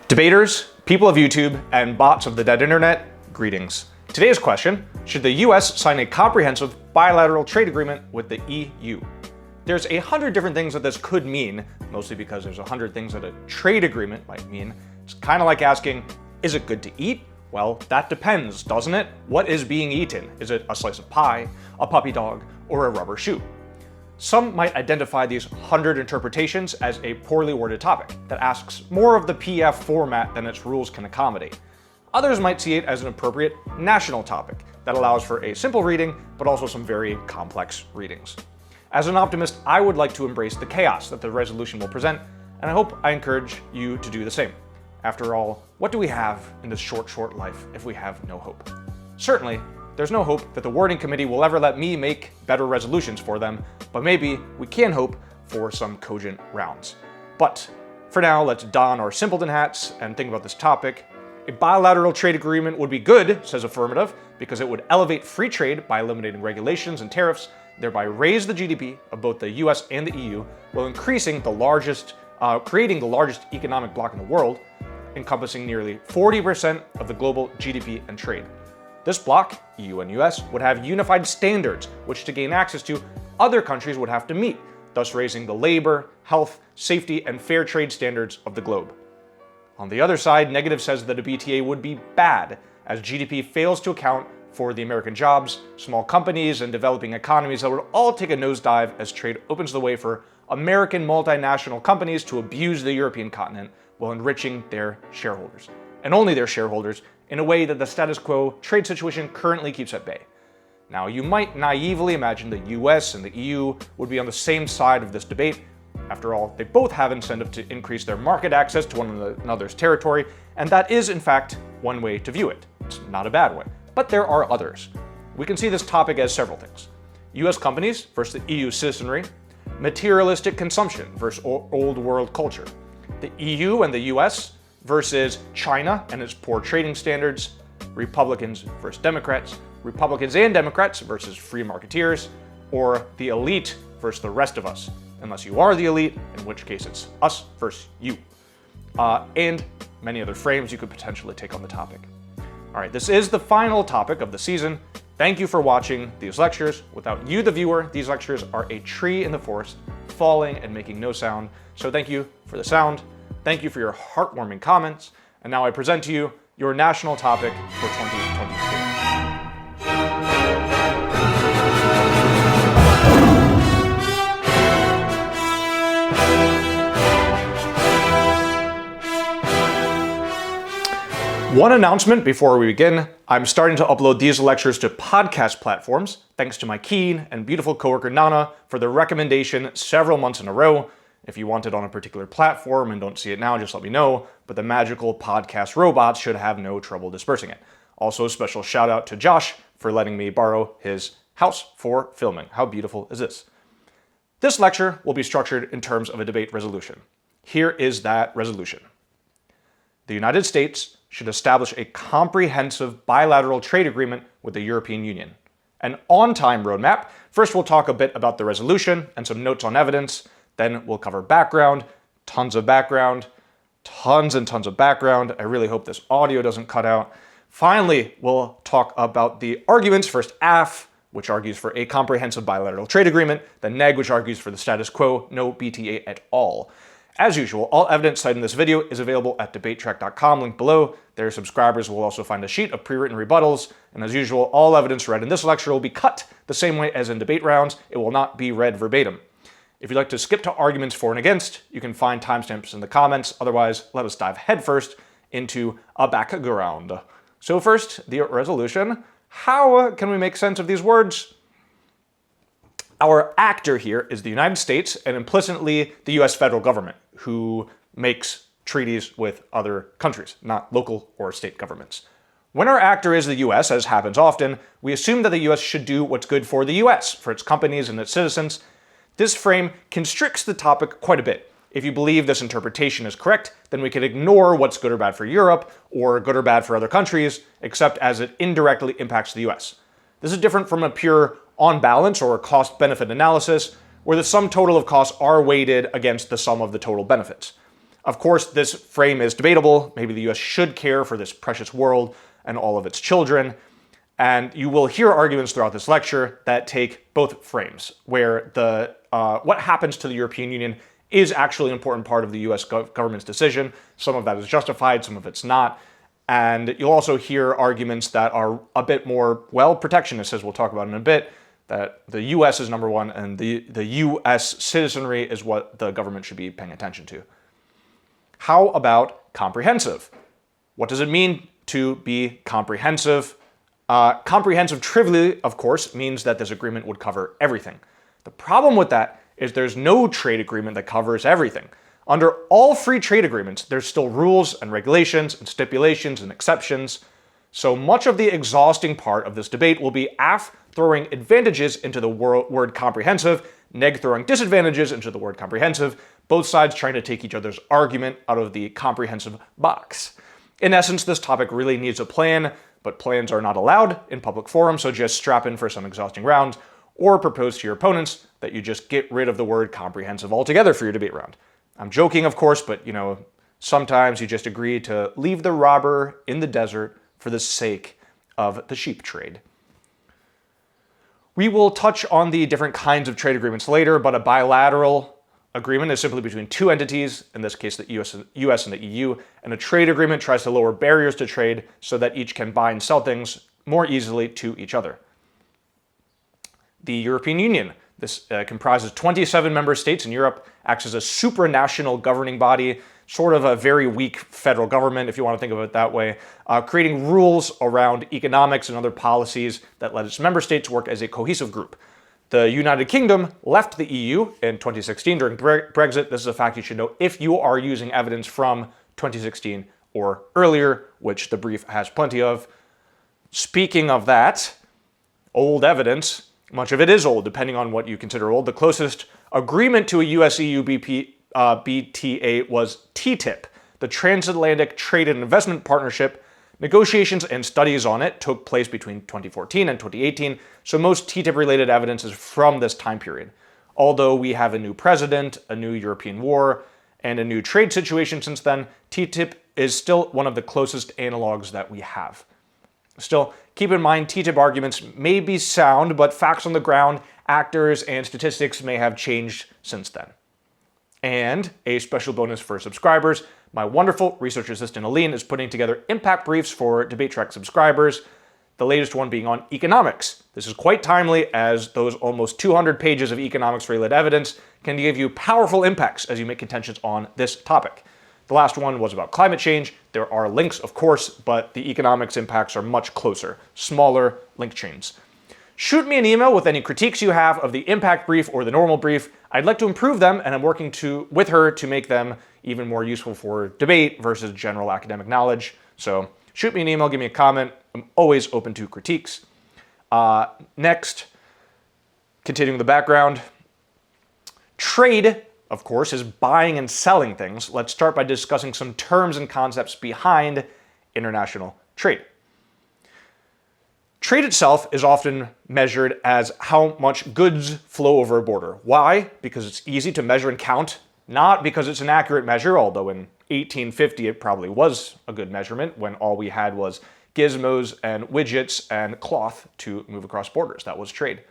Debaters, people of YouTube, and bots of the dead internet, greetings. Today's question, should the US sign a comprehensive bilateral trade agreement with the EU? There's 100 different things that this could mean, mostly because there's 100 things that a trade agreement might mean. It's kind of like asking, is it good to eat? Well, that depends, doesn't it? What is being eaten? Is it a slice of pie, a puppy dog, or a rubber shoe? Some might identify these 100 interpretations as a poorly worded topic that asks more of the PF format than its rules can accommodate. Others might see it as an appropriate national topic that allows for a simple reading, but also some very complex readings. As an optimist, I would like to embrace the chaos that the resolution will present, and I hope I encourage you to do the same. After all, what do we have in this short life if we have no hope? Certainly, there's no hope that the wording committee will ever let me make better resolutions for them, but maybe we can hope for some cogent rounds. But for now, let's don our simpleton hats and think about this topic. A bilateral trade agreement would be good, says Affirmative, because it would elevate free trade by eliminating regulations and tariffs, thereby raise the GDP of both the US and the EU, while increasing creating the largest economic bloc in the world, encompassing nearly 40% of the global GDP and trade. This bloc, EU and US, would have unified standards, which to gain access to, other countries would have to meet, thus raising the labor, health, safety, and fair trade standards of the globe. On the other side, Negative says that a BTA would be bad, as GDP fails to account for the American jobs, small companies, and developing economies that would all take a nosedive as trade opens the way for American multinational companies to abuse the European continent while enriching their shareholders, and only their shareholders, in a way that the status quo trade situation currently keeps at bay. Now, you might naively imagine the US and the EU would be on the same side of this debate. After all, they both have incentive to increase their market access to one another's territory, and that is, in fact, one way to view it. It's not a bad way. But there are others. We can see this topic as several things. US companies versus the EU citizenry, materialistic consumption versus old world culture, the EU and the US versus China and its poor trading standards, Republicans versus Democrats, Republicans and Democrats versus free marketeers, or the elite versus the rest of us, unless you are the elite, in which case it's us versus you, and many other frames you could potentially take on the topic. All right, this is the final topic of the season. Thank you for watching these lectures. Without you, the viewer, these lectures are a tree in the forest, falling and making no sound. So thank you for the sound. Thank you for your heartwarming comments. And now I present to you your national topic for 2022. One announcement before we begin. I'm starting to upload these lectures to podcast platforms, thanks to my keen and beautiful coworker Nana for the recommendation several months in a row. If you want it on a particular platform and don't see it now, just let me know, but the magical podcast robots should have no trouble dispersing it. Also, a special shout out to Josh for letting me borrow his house for filming. How beautiful is this? This lecture will be structured in terms of a debate resolution. Here is that resolution. The United States should establish a comprehensive bilateral trade agreement with the European Union. An on-time roadmap. First, we'll talk a bit about the resolution and some notes on evidence. Then we'll cover background, tons and tons of background. I really hope this audio doesn't cut out. Finally, we'll talk about the arguments. First, AF, which argues for a comprehensive bilateral trade agreement. Then NEG, which argues for the status quo, no BTA at all. As usual, all evidence cited in this video is available at debatetrack.com, link below. Their subscribers will also find a sheet of pre-written rebuttals. And as usual, all evidence read in this lecture will be cut the same way as in debate rounds. It will not be read verbatim. If you'd like to skip to arguments for and against, you can find timestamps in the comments. Otherwise, let us dive headfirst into a background. So first, the resolution. How can we make sense of these words? Our actor here is the United States and implicitly the US federal government, who makes treaties with other countries, not local or state governments. When our actor is the US, as happens often, we assume that the US should do what's good for the US, for its companies and its citizens. This frame constricts the topic quite a bit. If you believe this interpretation is correct, then we can ignore what's good or bad for Europe, or good or bad for other countries, except as it indirectly impacts the US. This is different from a pure on balance or cost-benefit analysis, where the sum total of costs are weighted against the sum of the total benefits. Of course, this frame is debatable. Maybe the US should care for this precious world and all of its children. And you will hear arguments throughout this lecture that take both frames, where what happens to the European Union is actually an important part of the US government's decision. Some of that is justified, some of it's not. And you'll also hear arguments that are a bit more, well, protectionist, as we'll talk about in a bit, that the US is number one and the US citizenry is what the government should be paying attention to. How about comprehensive? What does it mean to be comprehensive? Comprehensive trivially, of course, means that this agreement would cover everything. The problem with that is there's no trade agreement that covers everything. Under all free trade agreements, there's still rules and regulations and stipulations and exceptions. So much of the exhausting part of this debate will be AF throwing advantages into the word comprehensive, neg throwing disadvantages into the word comprehensive, both sides trying to take each other's argument out of the comprehensive box. In essence, this topic really needs a plan, but plans are not allowed in public forums, so just strap in for some exhausting rounds, or propose to your opponents that you just get rid of the word comprehensive altogether for your debate round. I'm joking, of course, but sometimes you just agree to leave the robber in the desert for the sake of the sheep trade. We will touch on the different kinds of trade agreements later, but a bilateral agreement is simply between two entities, in this case the US and the EU, and a trade agreement tries to lower barriers to trade so that each can buy and sell things more easily to each other. The European Union. This comprises 27 member states in Europe, acts as a supranational governing body, sort of a very weak federal government, if you want to think of it that way, creating rules around economics and other policies that let its member states work as a cohesive group. The United Kingdom left the EU in 2016 during Brexit. This is a fact you should know if you are using evidence from 2016 or earlier, which the brief has plenty of. Speaking of that, old evidence, much of it is old, depending on what you consider old. The closest agreement to a US-EU BTA was TTIP, the Transatlantic Trade and Investment Partnership. Negotiations and studies on it took place between 2014 and 2018, so most TTIP-related evidence is from this time period. Although we have a new president, a new European war, and a new trade situation since then, TTIP is still one of the closest analogs that we have. Still, keep in mind TTIP arguments may be sound, but facts on the ground, actors, and statistics may have changed since then. And a special bonus for subscribers, my wonderful research assistant Aline is putting together impact briefs for Debate Track subscribers, the latest one being on economics. This is quite timely as those almost 200 pages of economics-related evidence can give you powerful impacts as you make contentions on this topic. The last one was about climate change. There are links, of course, but the economics impacts are much closer, smaller link chains. Shoot me an email with any critiques you have of the impact brief or the normal brief. I'd like to improve them, and I'm working with her to make them even more useful for debate versus general academic knowledge. So shoot me an email, give me a comment. I'm always open to critiques. Next, continuing the background, trade, of course, is buying and selling things. Let's start by discussing some terms and concepts behind international trade. Trade itself is often measured as how much goods flow over a border. Why? Because it's easy to measure and count, not because it's an accurate measure, although in 1850 it probably was a good measurement when all we had was gizmos and widgets and cloth to move across borders. That was trade.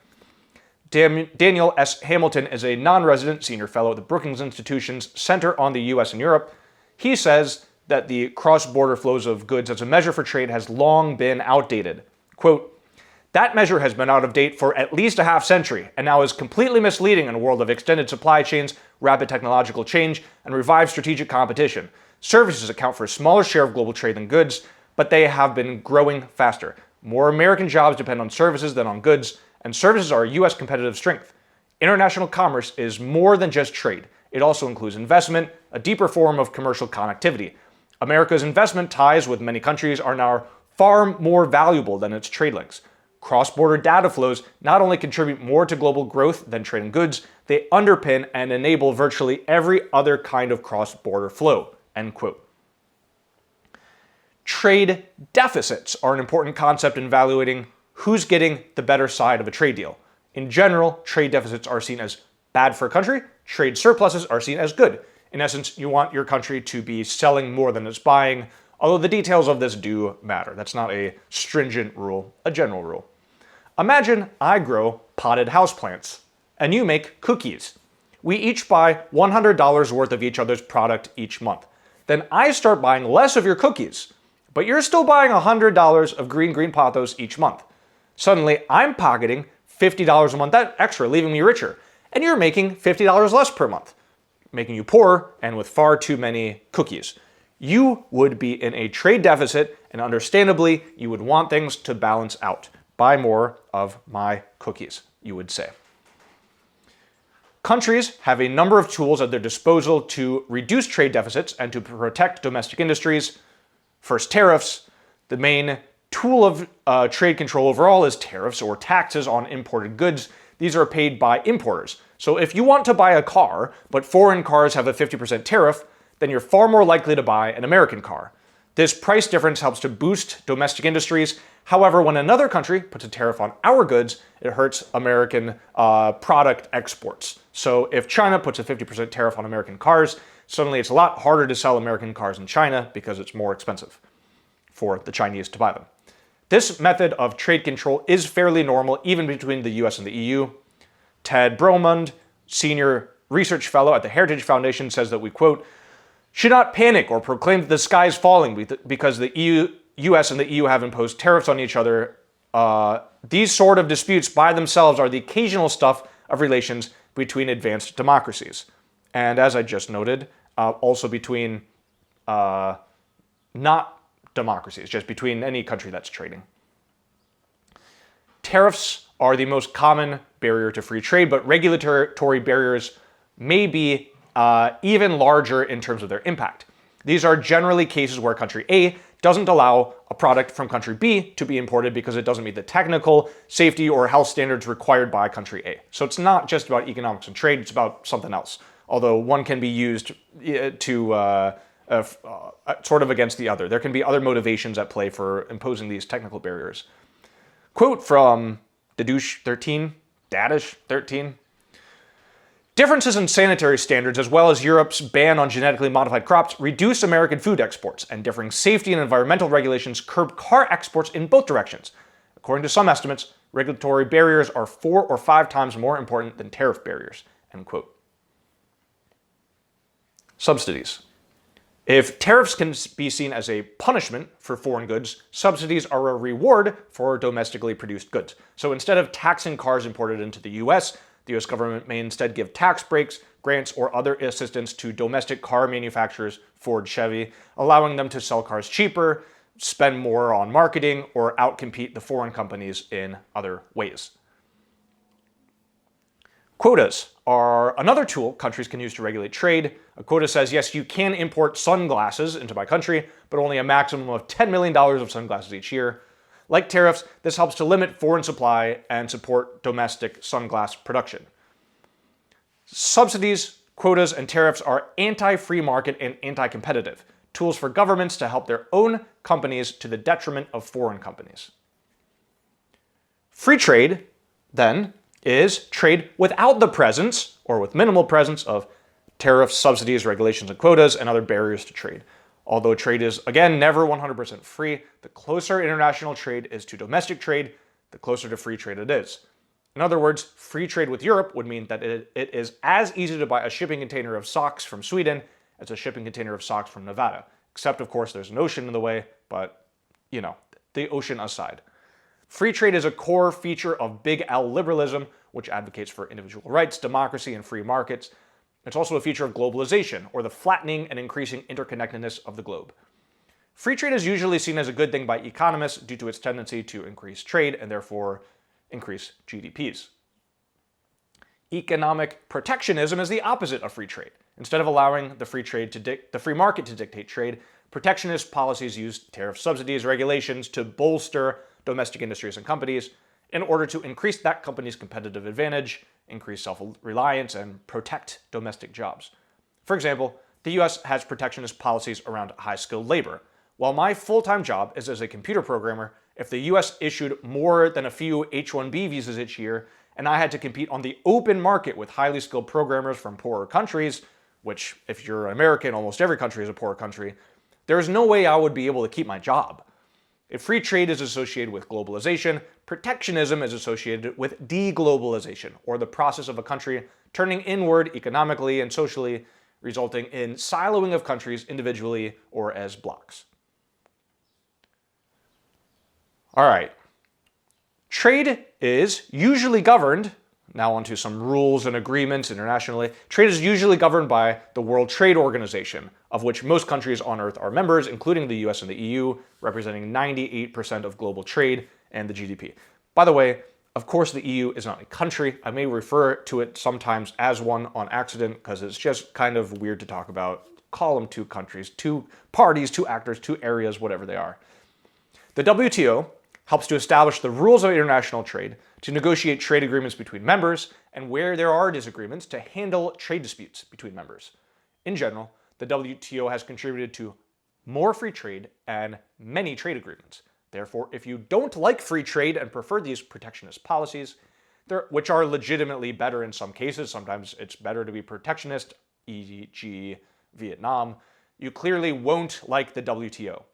Daniel S. Hamilton is a non-resident senior fellow at the Brookings Institution's Center on the U.S. and Europe. He says that the cross-border flows of goods as a measure for trade has long been outdated. Quote, "That measure has been out of date for at least a half century and now is completely misleading in a world of extended supply chains, rapid technological change, and revived strategic competition. Services account for a smaller share of global trade than goods, but they have been growing faster. More American jobs depend on services than on goods, and services are a U.S. competitive strength. International commerce is more than just trade. It also includes investment, a deeper form of commercial connectivity. America's investment ties with many countries are now far more valuable than its trade links. Cross-border data flows not only contribute more to global growth than trade in goods, they underpin and enable virtually every other kind of cross-border flow." End quote. Trade deficits are an important concept in evaluating who's getting the better side of a trade deal. In general, trade deficits are seen as bad for a country. Trade surpluses are seen as good. In essence, you want your country to be selling more than it's buying, although the details of this do matter. That's not a stringent rule, a general rule. Imagine I grow potted houseplants, and you make cookies. We each buy $100 worth of each other's product each month. Then I start buying less of your cookies, but you're still buying $100 of green pothos each month. Suddenly, I'm pocketing $50 a month extra, leaving me richer, and you're making $50 less per month, making you poorer and with far too many cookies. You would be in a trade deficit, and understandably, you would want things to balance out. Buy more of my cookies, you would say. Countries have a number of tools at their disposal to reduce trade deficits and to protect domestic industries. First, tariffs. The main tool of trade control overall is tariffs or taxes on imported goods. These are paid by importers. So if you want to buy a car, but foreign cars have a 50% tariff, then you're far more likely to buy an American car. This price difference helps to boost domestic industries. However, when another country puts a tariff on our goods, it hurts American product exports. So if China puts a 50% tariff on American cars, suddenly it's a lot harder to sell American cars in China because it's more expensive for the Chinese to buy them. This method of trade control is fairly normal even between the US and the EU. Ted Bromund, senior research fellow at the Heritage Foundation, says that we, quote, should not panic or proclaim that the sky is falling because the US and the EU have imposed tariffs on each other. These sort of disputes by themselves are the occasional stuff of relations between advanced democracies. And as I just noted, also between not democracies, just between any country that's trading. Tariffs are the most common barrier to free trade, but regulatory barriers may be even larger in terms of their impact. These are generally cases where country A doesn't allow a product from country B to be imported because it doesn't meet the technical, safety, or health standards required by country A. So it's not just about economics and trade, it's about something else. Although one can be used to sort of against the other. There can be other motivations at play for imposing these technical barriers. Quote from Dadish 13. Differences in sanitary standards, as well as Europe's ban on genetically modified crops, reduce American food exports, and differing safety and environmental regulations curb car exports in both directions. According to some estimates, regulatory barriers are 4 or 5 times more important than tariff barriers. End quote. Subsidies. If tariffs can be seen as a punishment for foreign goods, subsidies are a reward for domestically produced goods. So instead of taxing cars imported into the US government may instead give tax breaks, grants, or other assistance to domestic car manufacturers, Ford, Chevy, allowing them to sell cars cheaper, spend more on marketing, or outcompete the foreign companies in other ways. Quotas are another tool countries can use to regulate trade. A quota says, yes, you can import sunglasses into my country, but only a maximum of $10 million of sunglasses each year. Like tariffs, this helps to limit foreign supply and support domestic sunglass production. Subsidies, quotas, and tariffs are anti-free market and anti-competitive, tools for governments to help their own companies to the detriment of foreign companies. Free trade, then, is trade without the presence, or with minimal presence, of tariffs, subsidies, regulations, and quotas, and other barriers to trade. Although trade is, again, never 100% free, the closer international trade is to domestic trade, the closer to free trade it is. In other words, free trade with Europe would mean that it is as easy to buy a shipping container of socks from Sweden as a shipping container of socks from Nevada. Except, of course, there's an ocean in the way, but, the ocean aside. Free trade is a core feature of Big L liberalism, which advocates for individual rights, democracy, and free markets. It's also a feature of globalization, or the flattening and increasing interconnectedness of the globe. Free trade is usually seen as a good thing by economists due to its tendency to increase trade and therefore increase GDPs. Economic protectionism is the opposite of free trade. Instead of allowing the free market to dictate trade, protectionist policies use tariff subsidies, regulations to bolster domestic industries and companies in order to increase that company's competitive advantage, increase self-reliance, and protect domestic jobs. For example, the US has protectionist policies around high-skilled labor. While my full-time job is as a computer programmer, if the US issued more than a few H-1B visas each year, and I had to compete on the open market with highly skilled programmers from poorer countries, which if you're an American, almost every country is a poor country, there is no way I would be able to keep my job. If free trade is associated with globalization, protectionism is associated with deglobalization, or the process of a country turning inward economically and socially, resulting in siloing of countries individually or as blocs. All right. Trade is usually governed, now onto some rules and agreements internationally. Trade is usually governed by the World Trade Organization, of which most countries on Earth are members, including the US and the EU, representing 98% of global trade and the GDP. By the way, of course the EU is not a country. I may refer to it sometimes as one on accident because it's just kind of weird to talk about. Call them two countries, two parties, two actors, two areas, whatever they are. The WTO helps to establish the rules of international trade, to negotiate trade agreements between members, and where there are disagreements, to handle trade disputes between members. In general, the WTO has contributed to more free trade and many trade agreements. Therefore, if you don't like free trade and prefer these protectionist policies, which are legitimately better in some cases, sometimes it's better to be protectionist, e.g. Vietnam, you clearly won't like the WTO.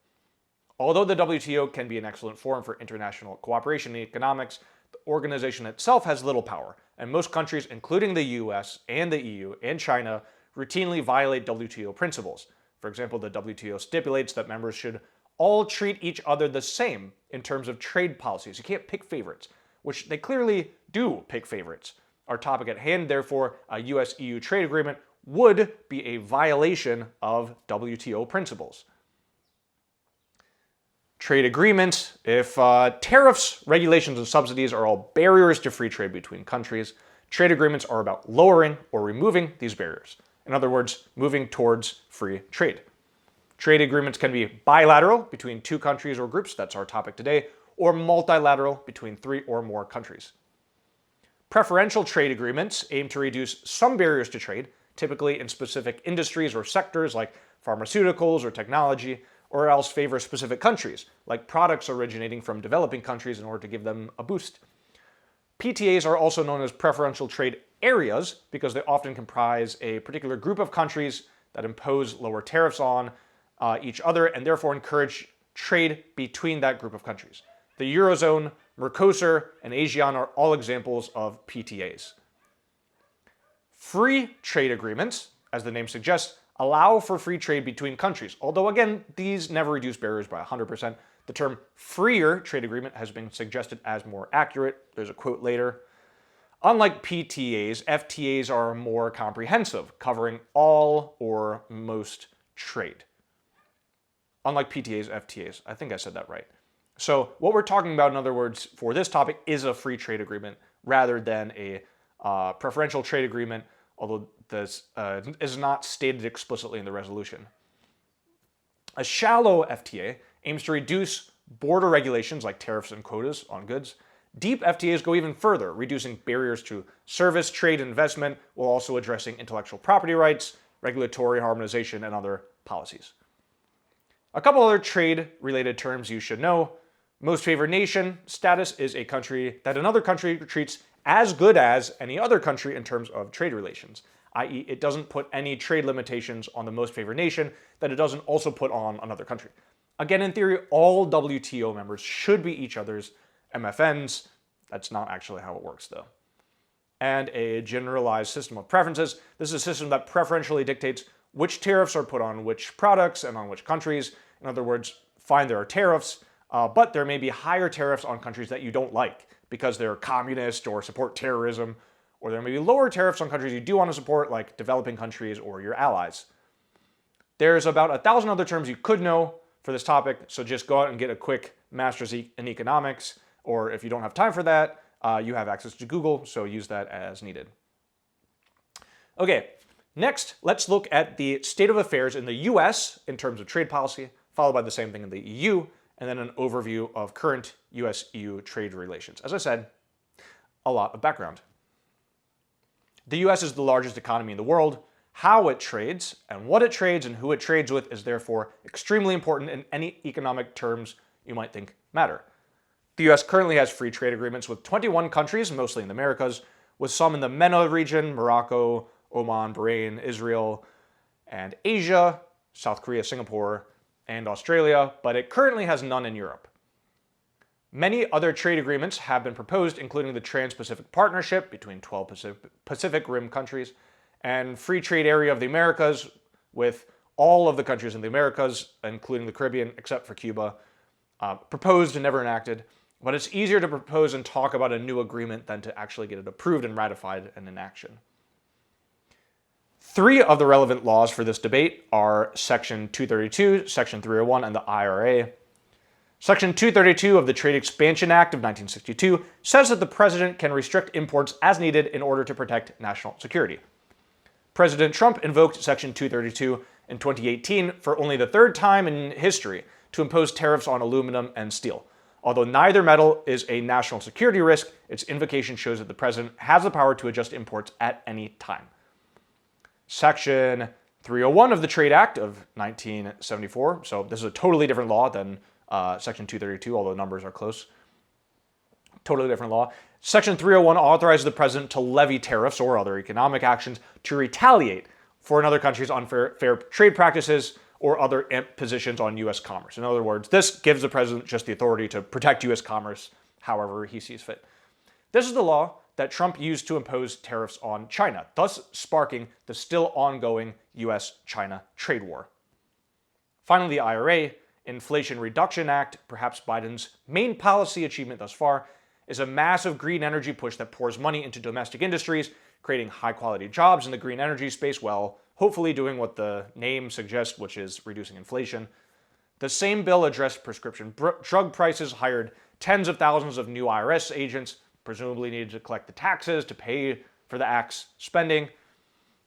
Although the WTO can be an excellent forum for international cooperation in economics, the organization itself has little power, and most countries, including the US and the EU and China, routinely violate WTO principles. For example, the WTO stipulates that members should all treat each other the same in terms of trade policies. You can't pick favorites, which they clearly do pick favorites. Our topic at hand, therefore, a US-EU trade agreement would be a violation of WTO principles. Trade agreements, if tariffs, regulations, and subsidies are all barriers to free trade between countries, trade agreements are about lowering or removing these barriers. In other words, moving towards free trade. Trade agreements can be bilateral between two countries or groups, that's our topic today, or multilateral between 3 or more countries. Preferential trade agreements aim to reduce some barriers to trade, typically in specific industries or sectors like pharmaceuticals or technology, or else favor specific countries, like products originating from developing countries in order to give them a boost. PTAs are also known as preferential trade areas because they often comprise a particular group of countries that impose lower tariffs on each other and therefore encourage trade between that group of countries. The Eurozone, Mercosur, and ASEAN are all examples of PTAs. Free trade agreements, as the name suggests, allow for free trade between countries, although again, these never reduce barriers by 100%. The term freer trade agreement has been suggested as more accurate. There's a quote later. Unlike PTAs, FTAs are more comprehensive, covering all or most trade. Unlike PTAs, FTAs. I think I said that right. So what we're talking about, in other words, for this topic is a free trade agreement rather than a preferential trade agreement, although this is not stated explicitly in the resolution. A shallow FTA aims to reduce border regulations like tariffs and quotas on goods. Deep FTAs go even further, reducing barriers to service, trade, and investment, while also addressing intellectual property rights, regulatory harmonization, and other policies. A couple other trade-related terms you should know. Most favored nation status is a country that another country treats as good as any other country in terms of trade relations, i.e. it doesn't put any trade limitations on the most favored nation that it doesn't also put on another country. Again, in theory, all WTO members should be each other's MFNs. That's not actually how it works, though. And a generalized system of preferences. This is a system that preferentially dictates which tariffs are put on which products and on which countries. In other words, fine, there are tariffs, but there may be higher tariffs on countries that you don't like because they're communist or support terrorism, or there may be lower tariffs on countries you do want to support, like developing countries or your allies. There's about 1,000 other terms you could know for this topic, so just go out and get a quick master's in economics, or if you don't have time for that, you have access to Google, so use that as needed. Okay, next, let's look at the state of affairs in the US in terms of trade policy, followed by the same thing in the EU, and then an overview of current US-EU trade relations. As I said, a lot of background. The US is the largest economy in the world. How it trades and what it trades and who it trades with is therefore extremely important in any economic terms you might think matter. The US currently has free trade agreements with 21 countries, mostly in the Americas, with some in the MENA region, Morocco, Oman, Bahrain, Israel, and Asia, South Korea, Singapore, and Australia, but it currently has none in Europe. Many other trade agreements have been proposed, including the Trans-Pacific Partnership between 12 Pacific Rim countries and Free Trade Area of the Americas with all of the countries in the Americas, including the Caribbean, except for Cuba, proposed and never enacted. But it's easier to propose and talk about a new agreement than to actually get it approved and ratified and in action. 3 of the relevant laws for this debate are Section 232, Section 301, and the IRA. Section 232 of the Trade Expansion Act of 1962 says that the president can restrict imports as needed in order to protect national security. President Trump invoked Section 232 in 2018 for only the 3rd time in history to impose tariffs on aluminum and steel. Although neither metal is a national security risk, its invocation shows that the president has the power to adjust imports at any time. Section 301 of the Trade Act of 1974, so this is a totally different law than Section 232, although the numbers are close. Totally different law. Section 301 authorizes the president to levy tariffs or other economic actions to retaliate for another country's unfair trade practices or other impositions on U.S. commerce. In other words, this gives the president just the authority to protect U.S. commerce however he sees fit. This is the law that Trump used to impose tariffs on China, thus sparking the still ongoing U.S.-China trade war. Finally, the IRA, Inflation Reduction Act, perhaps Biden's main policy achievement thus far, is a massive green energy push that pours money into domestic industries, creating high-quality jobs in the green energy space while hopefully doing what the name suggests, which is reducing inflation. The same bill addressed prescription drug prices, hired tens of thousands of new IRS agents, presumably needed to collect the taxes to pay for the act's spending.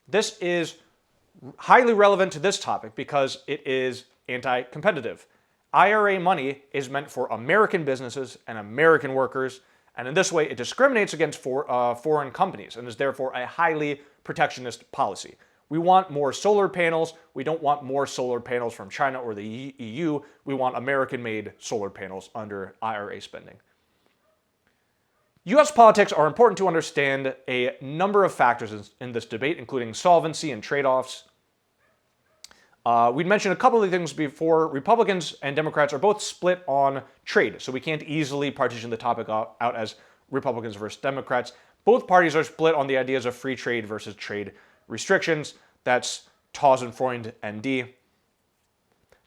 This is highly relevant to this topic because it is anti-competitive. IRA money is meant for American businesses and American workers, and in this way it discriminates against foreign companies and is therefore a highly protectionist policy. We want more solar panels. We don't want more solar panels from China or the EU. We want American-made solar panels under IRA spending. U.S. politics are important to understand a number of factors in this debate, including solvency and trade-offs. We'd mentioned a couple of things before. Republicans and Democrats are both split on trade, so we can't easily partition the topic out as Republicans versus Democrats. Both parties are split on the ideas of free trade versus trade restrictions. That's Tausenfreund ND.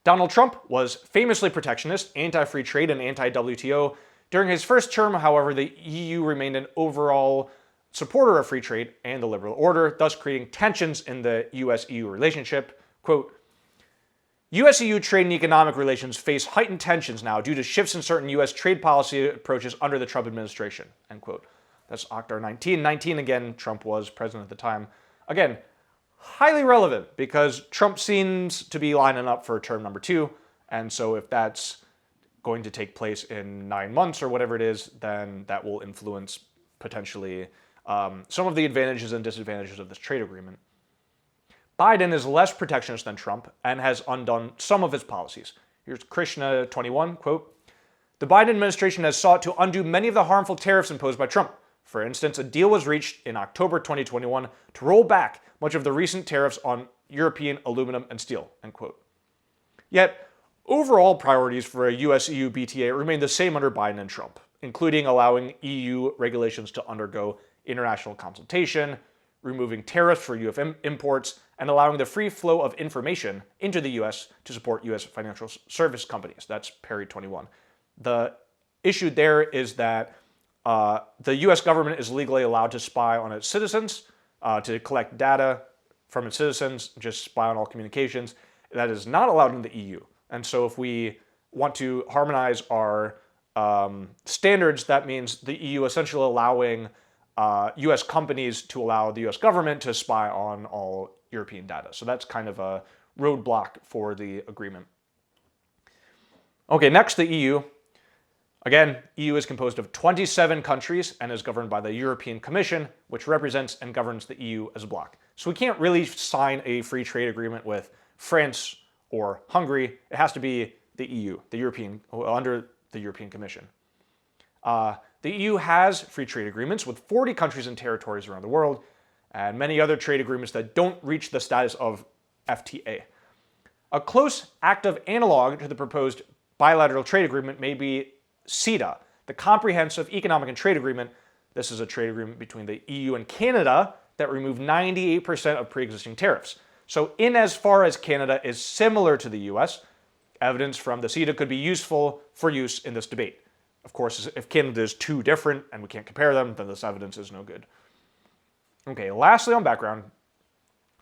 Donald Trump was famously protectionist, anti-free trade, and anti-WTO. During his first term, however, the EU remained an overall supporter of free trade and the liberal order, thus creating tensions in the US-EU relationship. Quote, US-EU trade and economic relations face heightened tensions now due to shifts in certain US trade policy approaches under the Trump administration, end quote. That's October 1919. Again, Trump was president at the time. Again, highly relevant because Trump seems to be lining up for term number 2. And so if that's going to take place in 9 months or whatever it is, then that will influence potentially some of the advantages and disadvantages of this trade agreement. Biden is less protectionist than Trump and has undone some of his policies. Here's Krishna 21, quote, "The Biden administration has sought to undo many of the harmful tariffs imposed by Trump. For instance, a deal was reached in October 2021 to roll back much of the recent tariffs on European aluminum and steel," end quote. Yet, overall priorities for a US-EU BTA remain the same under Biden and Trump, including allowing EU regulations to undergo international consultation, removing tariffs for US imports, and allowing the free flow of information into the US to support US financial service companies. That's Perry 21. The issue there is that the US government is legally allowed to spy on its citizens, to collect data from its citizens, just spy on all communications. That is not allowed in the EU. And so if we want to harmonize our standards, that means the EU essentially allowing US companies to allow the US government to spy on all European data. So that's kind of a roadblock for the agreement. Okay, next the EU. Again, EU is composed of 27 countries and is governed by the European Commission, which represents and governs the EU as a bloc. So we can't really sign a free trade agreement with France or Hungary. It has to be the EU, under the European Commission. The EU has free trade agreements with 40 countries and territories around the world, and many other trade agreements that don't reach the status of FTA. A close active analog to the proposed bilateral trade agreement may be CETA, the Comprehensive Economic and Trade Agreement. This is a trade agreement between the EU and Canada that removed 98% of pre-existing tariffs. So in as far as Canada is similar to the US, evidence from the CETA could be useful for use in this debate. Of course, if Canada is too different and we can't compare them, then this evidence is no good. Okay, lastly on background,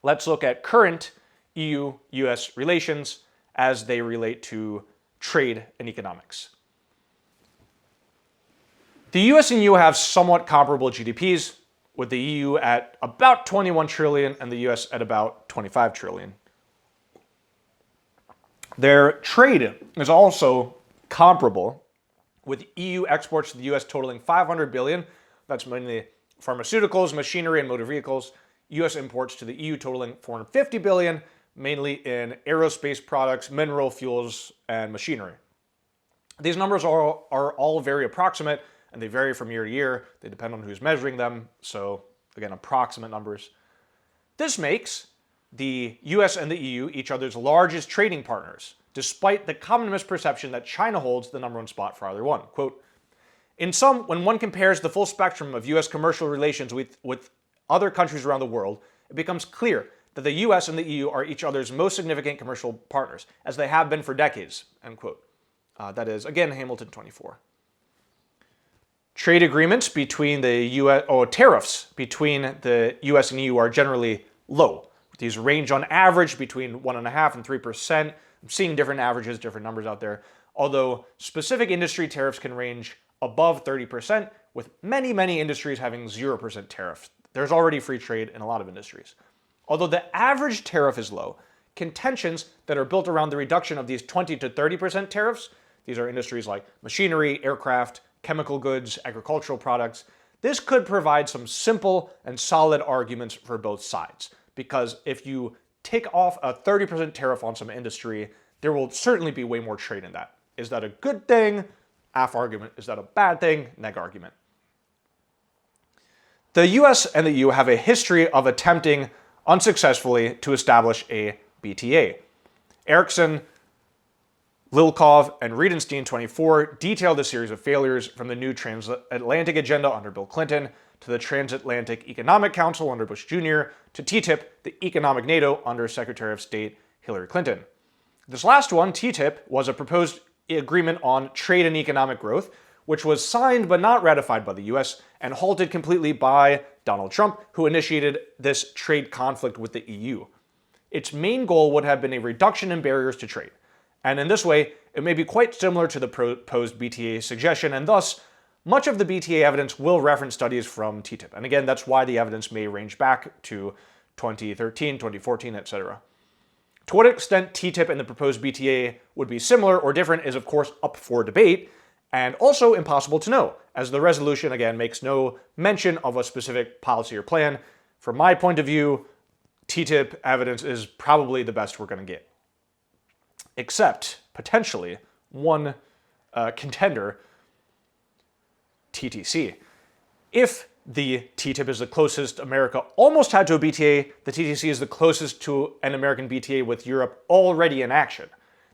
let's look at current EU-US relations as they relate to trade and economics. The US and EU have somewhat comparable GDPs, with the EU at about 21 trillion and the US at about 25 trillion. Their trade is also comparable, with EU exports to the US totaling 500 billion. That's mainly pharmaceuticals, machinery, and motor vehicles. US imports to the EU totaling 450 billion, mainly in aerospace products, mineral fuels, and machinery. These numbers are all very approximate, and they vary from year to year. They depend on who's measuring them, so again, approximate numbers. This makes the US and the EU each other's largest trading partners, despite the common misperception that China holds the #1 spot for either one. Quote, in sum, when one compares the full spectrum of US commercial relations with other countries around the world, it becomes clear that the US and the EU are each other's most significant commercial partners, as they have been for decades, end quote. That is, again, Hamilton 24. Trade agreements between the US, or tariffs between the US and EU are generally low. These range on average between 1.5% and 3%. I'm seeing different averages, different numbers out there. Although specific industry tariffs can range above 30%, with many, many industries having 0% tariffs. There's already free trade in a lot of industries. Although the average tariff is low, contentions that are built around the reduction of these 20 to 30% tariffs, these are industries like machinery, aircraft, chemical goods, agricultural products. This could provide some simple and solid arguments for both sides, because if you take off a 30% tariff on some industry, there will certainly be way more trade in that. Is that a good thing? Half argument. Is that a bad thing? Neg argument. The US and the EU have a history of attempting unsuccessfully to establish a BTA. Erickson, Lilkov, and Riedenstein 24 detailed a series of failures, from the new transatlantic agenda under Bill Clinton to the Transatlantic Economic Council under Bush Jr. to TTIP, the economic NATO under Secretary of State Hillary Clinton. This last one, TTIP, was a proposed agreement on trade and economic growth, which was signed but not ratified by the US and halted completely by Donald Trump, who initiated this trade conflict with the EU. Its main goal would have been a reduction in barriers to trade. And in this way, it may be quite similar to the proposed BTA suggestion, and thus, much of the BTA evidence will reference studies from TTIP. And again, that's why the evidence may range back to 2013, 2014, etc. To what extent TTIP and the proposed BTA would be similar or different is, of course, up for debate, and also impossible to know, as the resolution, again, makes no mention of a specific policy or plan. From my point of view, TTIP evidence is probably the best we're going to get. Except, potentially, one contender, TTC. If the TTIP is the closest America almost had to a BTA, the TTC is the closest to an American BTA with Europe already in action.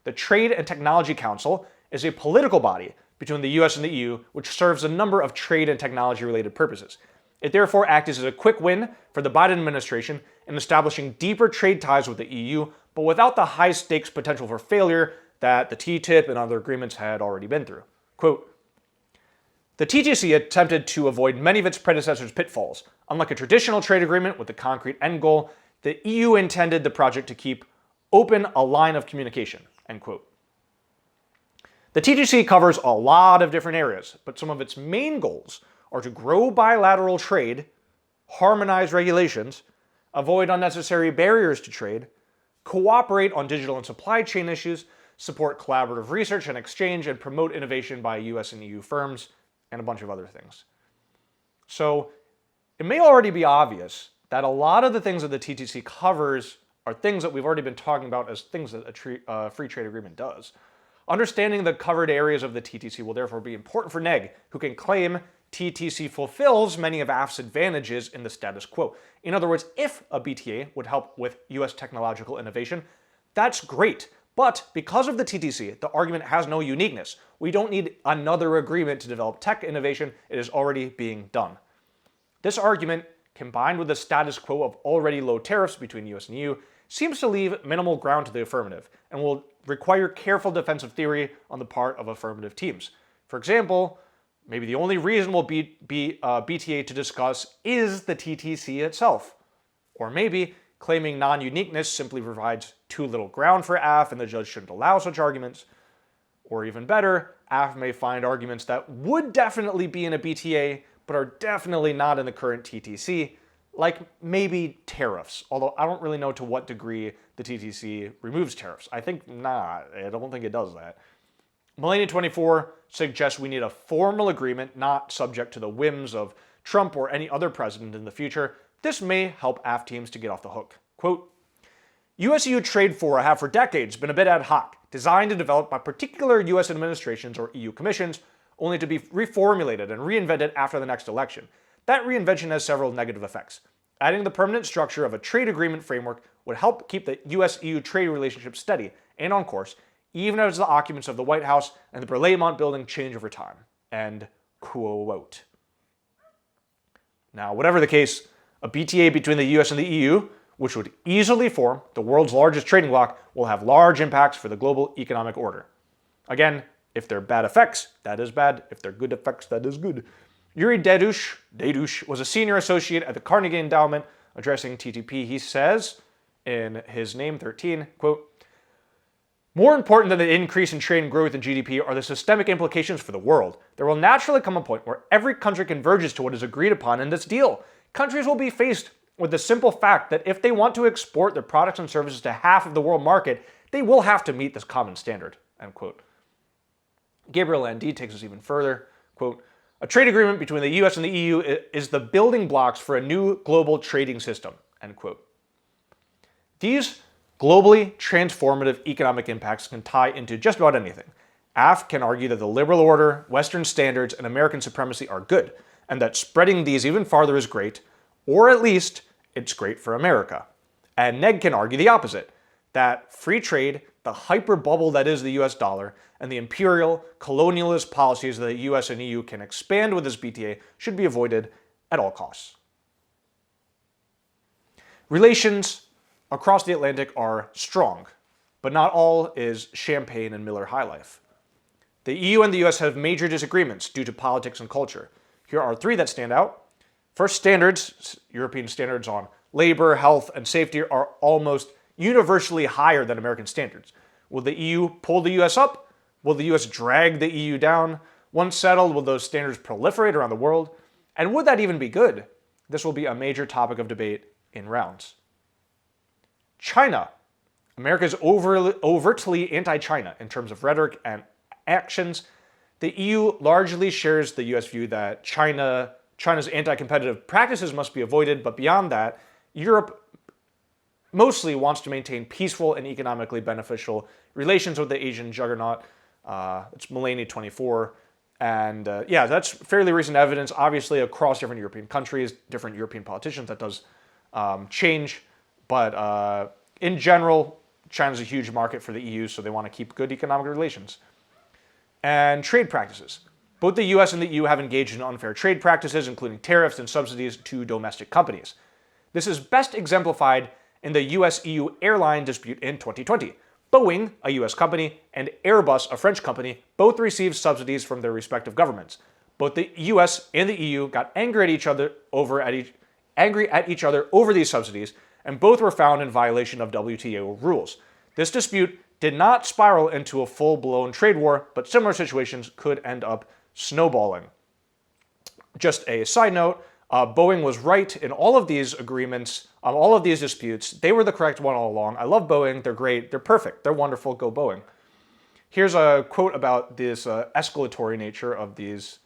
The Trade and Technology Council is a political body between the US and the EU, which serves a number of trade and technology-related purposes. It therefore acts as a quick win for the Biden administration in establishing deeper trade ties with the EU, but without the high-stakes potential for failure that the TTIP and other agreements had already been through. Quote, the TTC attempted to avoid many of its predecessors' pitfalls. Unlike a traditional trade agreement with a concrete end goal, the EU intended the project to keep open a line of communication, end quote. The TTC covers a lot of different areas, but some of its main goals are to grow bilateral trade, harmonize regulations, avoid unnecessary barriers to trade, cooperate on digital and supply chain issues, support collaborative research and exchange, and promote innovation by US and EU firms, and a bunch of other things. So it may already be obvious that a lot of the things that the TTC covers are things that we've already been talking about as things that a free trade agreement does. Understanding the covered areas of the TTC will therefore be important for Neg, who can claim TTC fulfills many of AF's advantages in the status quo. In other words, if a BTA would help with US technological innovation, that's great. But because of the TTC, the argument has no uniqueness. We don't need another agreement to develop tech innovation. It is already being done. This argument, combined with the status quo of already low tariffs between US and EU, seems to leave minimal ground to the affirmative and will require careful defensive theory on the part of affirmative teams. For example, maybe the only reasonable BTA to discuss is the TTC itself. Or maybe claiming non-uniqueness simply provides too little ground for AF and the judge shouldn't allow such arguments. Or even better, AF may find arguments that would definitely be in a BTA but are definitely not in the current TTC, like maybe tariffs, although I don't really know to what degree the TTC removes tariffs. I think not. I don't think it does that. Millennium 24 suggests we need a formal agreement not subject to the whims of Trump or any other president in the future. This may help AF teams to get off the hook. Quote, USEUTrade fora have for decades been a bit ad hoc, designed and developed by particular US administrations or EU commissions, only to be reformulated and reinvented after the next election. That reinvention has several negative effects. Adding the permanent structure of a trade agreement framework would help keep the US-EU trade relationship steady and on course, even as the occupants of the White House and the Berlaymont building change over time. End quote. Now, whatever the case, a BTA between the US and the EU, which would easily form the world's largest trading bloc, will have large impacts for the global economic order. Again, if they're bad effects, that is bad. If they're good effects, that is good. Yuri Dedush was a senior associate at the Carnegie Endowment addressing TTP. He says in his name 13, quote, more important than the increase in trade and growth in GDP are the systemic implications for the world. There will naturally come a point where every country converges to what is agreed upon in this deal. Countries will be faced with the simple fact that if they want to export their products and services to half of the world market, they will have to meet this common standard, end quote. Gabriel Landy takes us even further, quote, a trade agreement between the US and the EU is the building blocks for a new global trading system, end quote. These globally transformative economic impacts can tie into just about anything. AF can argue that the liberal order, Western standards, and American supremacy are good, and that spreading these even farther is great, or at least it's great for America. And Neg can argue the opposite, that free trade, the hyper bubble that is the US dollar, and the imperial, colonialist policies that the US and EU can expand with this BTA should be avoided at all costs. Relations across the Atlantic are strong, but not all is champagne and Miller High Life. The EU and the US have major disagreements due to politics and culture. Here are three that stand out. First, standards. European standards on labor, health, and safety are almost universally higher than American standards. Will the EU pull the US up? Will the US drag the EU down? Once settled, will those standards proliferate around the world? And would that even be good? This will be a major topic of debate in rounds. China. America is overtly anti-China in terms of rhetoric and actions. The EU largely shares the US view that China's anti-competitive practices must be avoided, but beyond that, Europe mostly wants to maintain peaceful and economically beneficial relations with the Asian juggernaut. It's Millennium 24. And yeah, that's fairly recent evidence, obviously, across different European countries, different European politicians. That does change. But in general, China's a huge market for the EU, so they want to keep good economic relations. And trade practices. Both the US and the EU have engaged in unfair trade practices, including tariffs and subsidies to domestic companies. This is best exemplified in the US-EU airline dispute in 2020. Boeing, a US company, and Airbus, a French company, both received subsidies from their respective governments. Both the US and the EU got angry at each other over these subsidies, and both were found in violation of WTO rules. This dispute did not spiral into a full-blown trade war, but similar situations could end up snowballing. Just a side note, Boeing was right in all of these agreements, all of these disputes. They were the correct one all along. I love Boeing. They're great. They're perfect. They're wonderful. Go Boeing. Here's a quote about this escalatory nature of these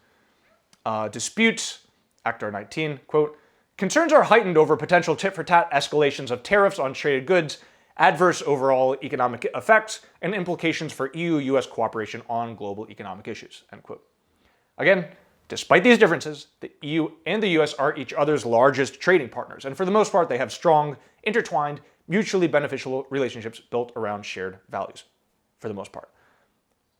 disputes. Actor 19, quote, concerns are heightened over potential tit-for-tat escalations of tariffs on traded goods, adverse overall economic effects, and implications for EU-US cooperation on global economic issues, end quote. Again, Despite these differences, the EU and the US are each other's largest trading partners, and for the most part, they have strong, intertwined, mutually beneficial relationships built around shared values, for the most part.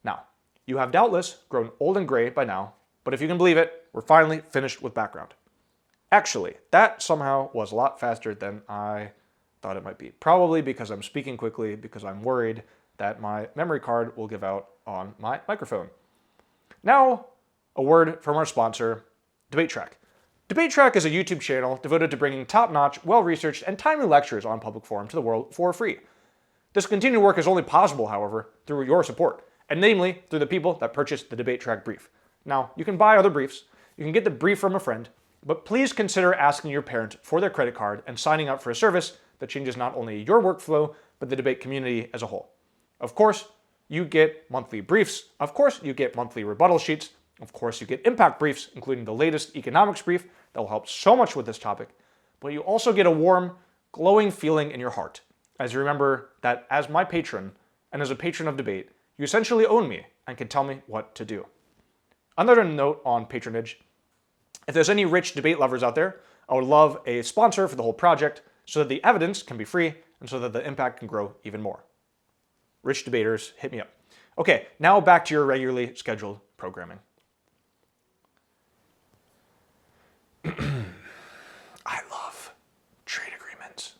Now, you have doubtless grown old and gray by now, but if you can believe it, we're finally finished with background. Actually, that somehow was a lot faster than I thought it might be. Probably because I'm speaking quickly, because I'm worried that my memory card will give out on my microphone. Now, a word from our sponsor, DebateTrack. DebateTrack is a YouTube channel devoted to bringing top-notch, well-researched, and timely lectures on public forum to the world for free. This continued work is only possible, however, through your support, and namely through the people that purchased the DebateTrack brief. Now, you can buy other briefs, you can get the brief from a friend, but please consider asking your parent for their credit card and signing up for a service that changes not only your workflow, but the debate community as a whole. Of course, you get monthly briefs. Of course, you get monthly rebuttal sheets. Of course, you get impact briefs, including the latest economics brief that will help so much with this topic. But you also get a warm, glowing feeling in your heart, as you remember that as my patron and as a patron of debate, you essentially own me and can tell me what to do. Another note on patronage: if there's any rich debate lovers out there, I would love a sponsor for the whole project so that the evidence can be free and so that the impact can grow even more. Rich debaters, hit me up. Okay, now back to your regularly scheduled programming. I love trade agreements.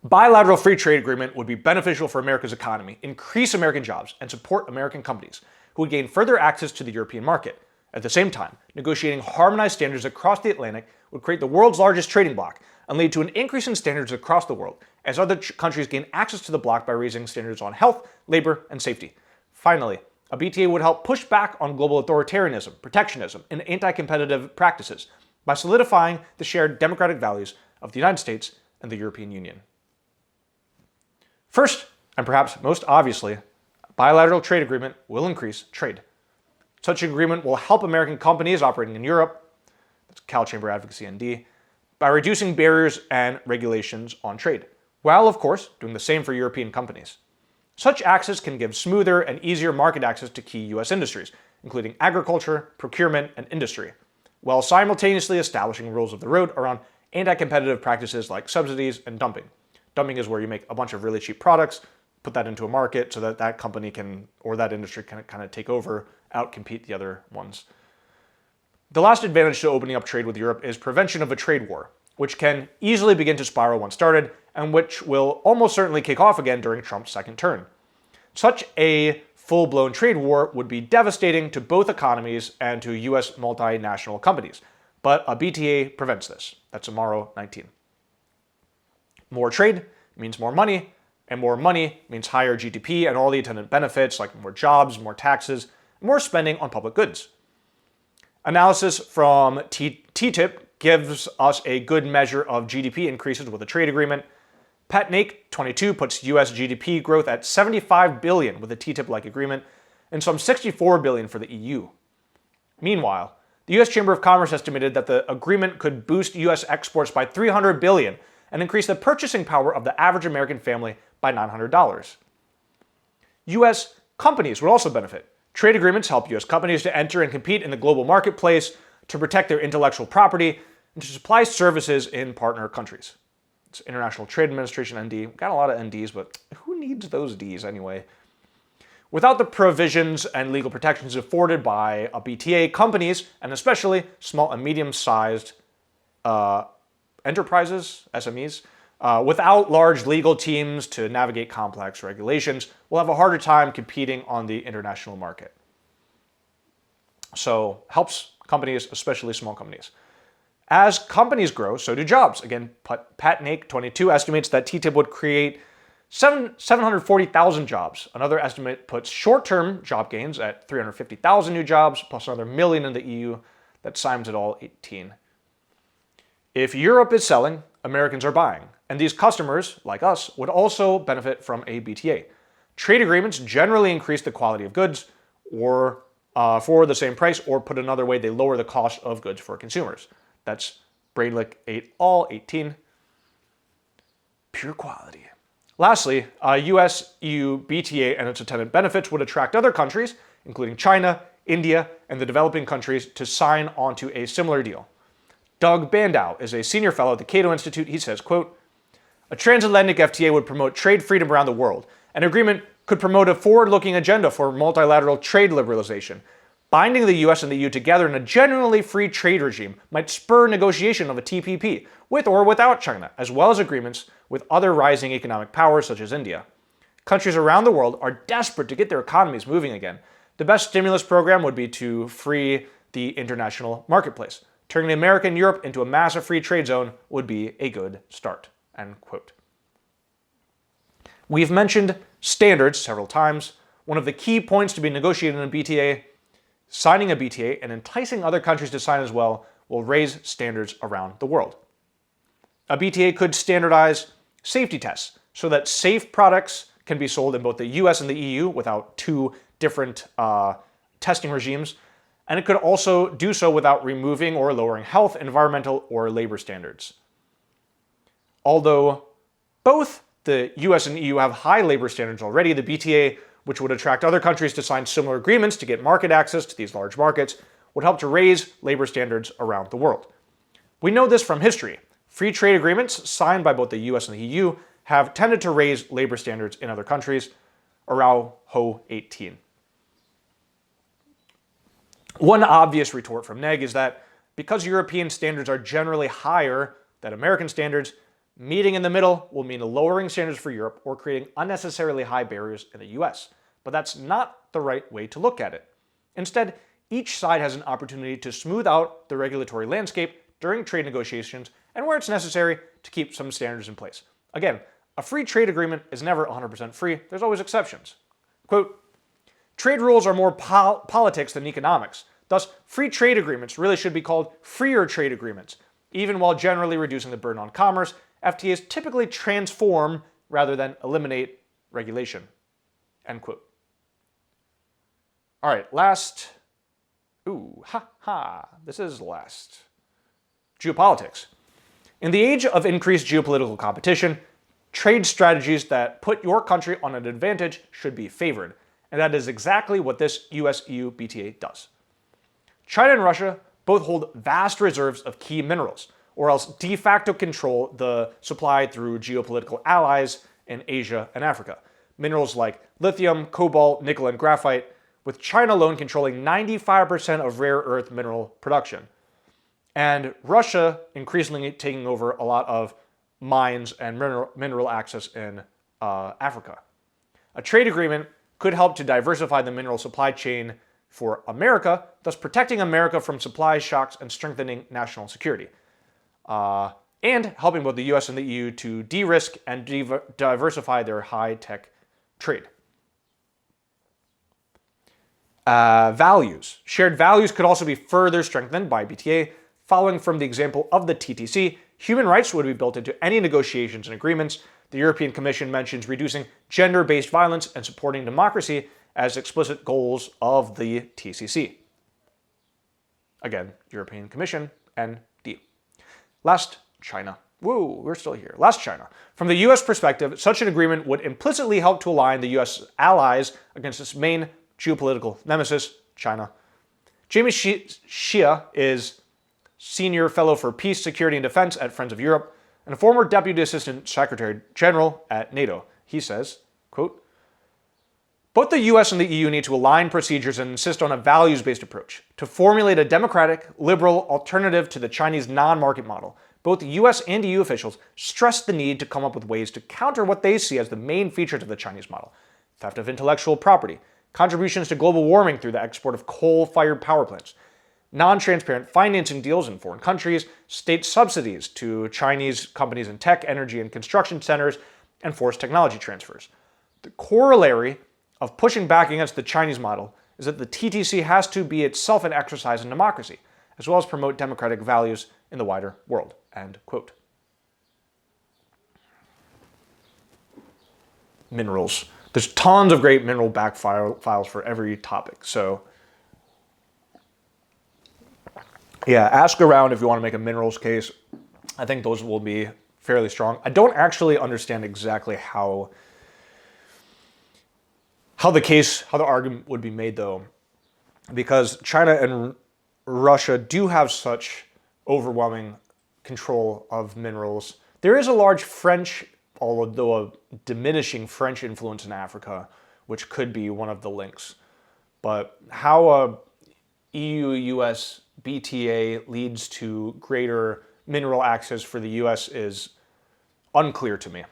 Bilateral free trade agreement would be beneficial for America's economy, increase American jobs, and support American companies who would gain further access to the European market. At the same time, negotiating harmonized standards across the Atlantic would create the world's largest trading bloc and lead to an increase in standards across the world as other countries gain access to the bloc by raising standards on health, labor, and safety. Finally, a BTA would help push back on global authoritarianism, protectionism, and anti-competitive practices by solidifying the shared democratic values of the United States and the European Union. First, and perhaps most obviously, a bilateral trade agreement will increase trade. Such an agreement will help American companies operating in Europe, that's Cal Chamber Advocacy ND, by reducing barriers and regulations on trade, while of course doing the same for European companies. Such access can give smoother and easier market access to key US industries, including agriculture, procurement, and industry, while simultaneously establishing rules of the road around anti-competitive practices like subsidies and dumping. Dumping is where you make a bunch of really cheap products, put that into a market so that that company can, or that industry can kind of take over, outcompete the other ones. The last advantage to opening up trade with Europe is prevention of a trade war, which can easily begin to spiral once started, and which will almost certainly kick off again during Trump's second term. Such a full-blown trade war would be devastating to both economies and to US multinational companies, but a BTA prevents this. That's Amaro 19. More trade means more money, and more money means higher GDP and all the attendant benefits like more jobs, more taxes, more spending on public goods. Analysis from TTIP gives us a good measure of GDP increases with a trade agreement. Patnaik 22 puts US GDP growth at $75 billion with a TTIP-like agreement, and some $64 billion for the EU. Meanwhile, the US Chamber of Commerce estimated that the agreement could boost US exports by $300 billion and increase the purchasing power of the average American family by $900. US companies would also benefit. Trade agreements help US companies to enter and compete in the global marketplace, to protect their intellectual property, and to supply services in partner countries. It's International Trade Administration, ND. We've got a lot of NDs, but who needs those Ds anyway? Without the provisions and legal protections afforded by a BTA, companies, and especially small and medium-sized enterprises, SMEs, without large legal teams to navigate complex regulations, will have a harder time competing on the international market. So, helps companies, especially small companies. As companies grow, so do jobs. Again, Patnaik 22 estimates that TTIP would create 740,000 jobs. Another estimate puts short-term job gains at 350,000 new jobs, plus another million in the EU. That sums it all 18. If Europe is selling, Americans are buying. And these customers, like us, would also benefit from a BTA. Trade agreements generally increase the quality of goods or for the same price, or put another way, they lower the cost of goods for consumers. That's Braidlick 8 all 18. Pure quality. Lastly, US EU BTA and its attendant benefits would attract other countries, including China, India, and the developing countries to sign onto a similar deal. Doug Bandow is a senior fellow at the Cato Institute. He says, quote, "A transatlantic FTA would promote trade freedom around the world. An agreement could promote a forward-looking agenda for multilateral trade liberalization. Binding the US and the EU together in a genuinely free trade regime might spur negotiation of a TPP, with or without China, as well as agreements with other rising economic powers such as India. Countries around the world are desperate to get their economies moving again. The best stimulus program would be to free the international marketplace. Turning America and Europe into a massive free trade zone would be a good start." End quote. We've mentioned standards several times. One of the key points to be negotiated in a BTA, signing a BTA and enticing other countries to sign as well will raise standards around the world. A BTA could standardize safety tests so that safe products can be sold in both the US and the EU without two different testing regimes, and it could also do so without removing or lowering health, environmental, or labor standards. Although both the US and EU have high labor standards already, the BTA, which would attract other countries to sign similar agreements to get market access to these large markets, would help to raise labor standards around the world. We know this from history. Free trade agreements signed by both the US and the EU have tended to raise labor standards in other countries. Araujo 18. One obvious retort from Neg is that because European standards are generally higher than American standards, meeting in the middle will mean lowering standards for Europe or creating unnecessarily high barriers in the US. But that's not the right way to look at it. Instead, each side has an opportunity to smooth out the regulatory landscape during trade negotiations and where it's necessary to keep some standards in place. Again, a free trade agreement is never 100% free. There's always exceptions. Quote, "Trade rules are more politics than economics. Thus, free trade agreements really should be called freer trade agreements. Even while generally reducing the burden on commerce, FTAs typically transform rather than eliminate regulation." End quote. All right, last. This is last. Geopolitics. In the age of increased geopolitical competition, trade strategies that put your country on an advantage should be favored. And that is exactly what this US-EU BTA does. China and Russia both hold vast reserves of key minerals, or else de facto control the supply through geopolitical allies in Asia and Africa. Minerals like lithium, cobalt, nickel, and graphite, with China alone controlling 95% of rare earth mineral production. And Russia increasingly taking over a lot of mines and mineral access in Africa. A trade agreement could help to diversify the mineral supply chain for America, thus protecting America from supply shocks and strengthening national security. And helping both the US and the EU to de-risk and diversify their high-tech trade. Values. Shared values could also be further strengthened by BTA. Following from the example of the TTC, human rights would be built into any negotiations and agreements. The European Commission mentions reducing gender-based violence and supporting democracy as explicit goals of the TCC. Again, European Commission, ND. Last, China. Woo, we're still here. Last, China. From the US perspective, such an agreement would implicitly help to align the US allies against its main geopolitical nemesis, China. Jamie Shia is Senior Fellow for Peace, Security, and Defense at Friends of Europe, and a former Deputy Assistant Secretary General at NATO. He says, quote, "Both the US and the EU need to align procedures and insist on a values-based approach to formulate a democratic, liberal alternative to the Chinese non-market model. Both US and EU officials stress the need to come up with ways to counter what they see as the main features of the Chinese model: theft of intellectual property, contributions to global warming through the export of coal-fired power plants, non-transparent financing deals in foreign countries, state subsidies to Chinese companies in tech, energy, and construction centers, and forced technology transfers. The corollary of pushing back against the Chinese model is that the TTC has to be itself an exercise in democracy, as well as promote democratic values in the wider world." End quote. Minerals. There's tons of great mineral back files for every topic. So yeah, ask around if you want to make a minerals case. I think those will be fairly strong. I don't actually understand exactly how the argument would be made, though, because China and Russia do have such overwhelming control of minerals. There is a large French, although a diminishing French influence in Africa, which could be one of the links. But how a EU-US BTA leads to greater mineral access for the US is unclear to me.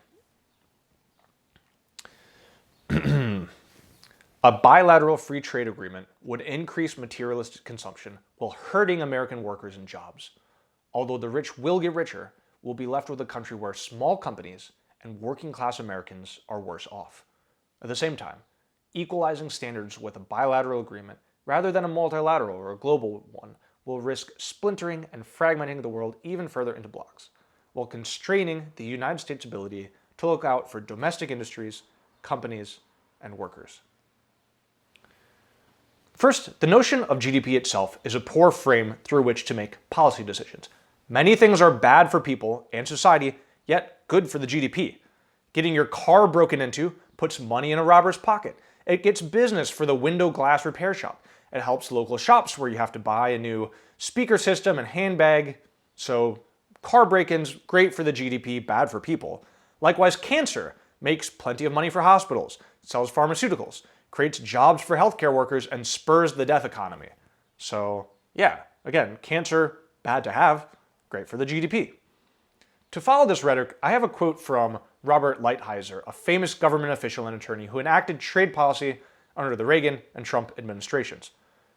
A bilateral free trade agreement would increase materialistic consumption while hurting American workers and jobs. Although the rich will get richer, we'll be left with a country where small companies and working class Americans are worse off. At the same time, equalizing standards with a bilateral agreement rather than a multilateral or a global one will risk splintering and fragmenting the world even further into blocks, while constraining the United States' ability to look out for domestic industries, companies, and workers. First, the notion of GDP itself is a poor frame through which to make policy decisions. Many things are bad for people and society, yet good for the GDP. Getting your car broken into puts money in a robber's pocket. It gets business for the window glass repair shop. It helps local shops where you have to buy a new speaker system and handbag. So car break-ins, great for the GDP, bad for people. Likewise, cancer makes plenty of money for hospitals, sells pharmaceuticals, creates jobs for healthcare workers, and spurs the death economy. So yeah, again, cancer, bad to have, great for the GDP. To follow this rhetoric, I have a quote from Robert Lighthizer, a famous government official and attorney who enacted trade policy under the Reagan and Trump administrations.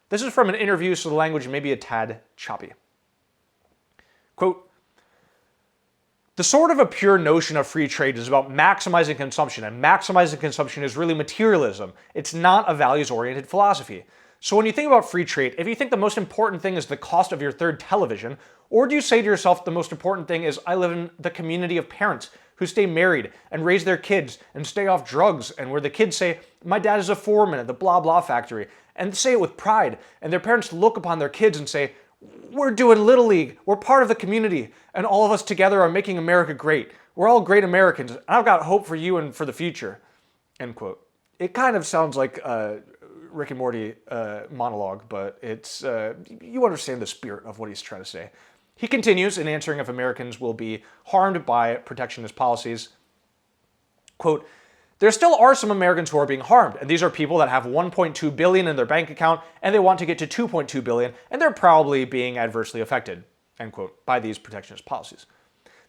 This is from an interview, so the language may be a tad choppy. Quote, "The sort of a pure notion of free trade is about maximizing consumption, and maximizing consumption is really materialism. It's not a values-oriented philosophy. So when you think about free trade, if you think the most important thing is the cost of your third television, or do you say to yourself the most important thing is I live in the community of parents who stay married and raise their kids and stay off drugs, and where the kids say, my dad is a foreman at the blah blah factory, and say it with pride, and their parents look upon their kids and say, we're doing Little League, we're part of the community, and all of us together are making America great. We're all great Americans, and I've got hope for you and for the future." End quote. It kind of sounds like a Rick and Morty monologue, but it's you understand the spirit of what he's trying to say. He continues in answering if Americans will be harmed by protectionist policies. Quote, "There still are some Americans who are being harmed, and these are people that have 1.2 billion in their bank account and they want to get to 2.2 billion, and they're probably being adversely affected," end quote, by these protectionist policies.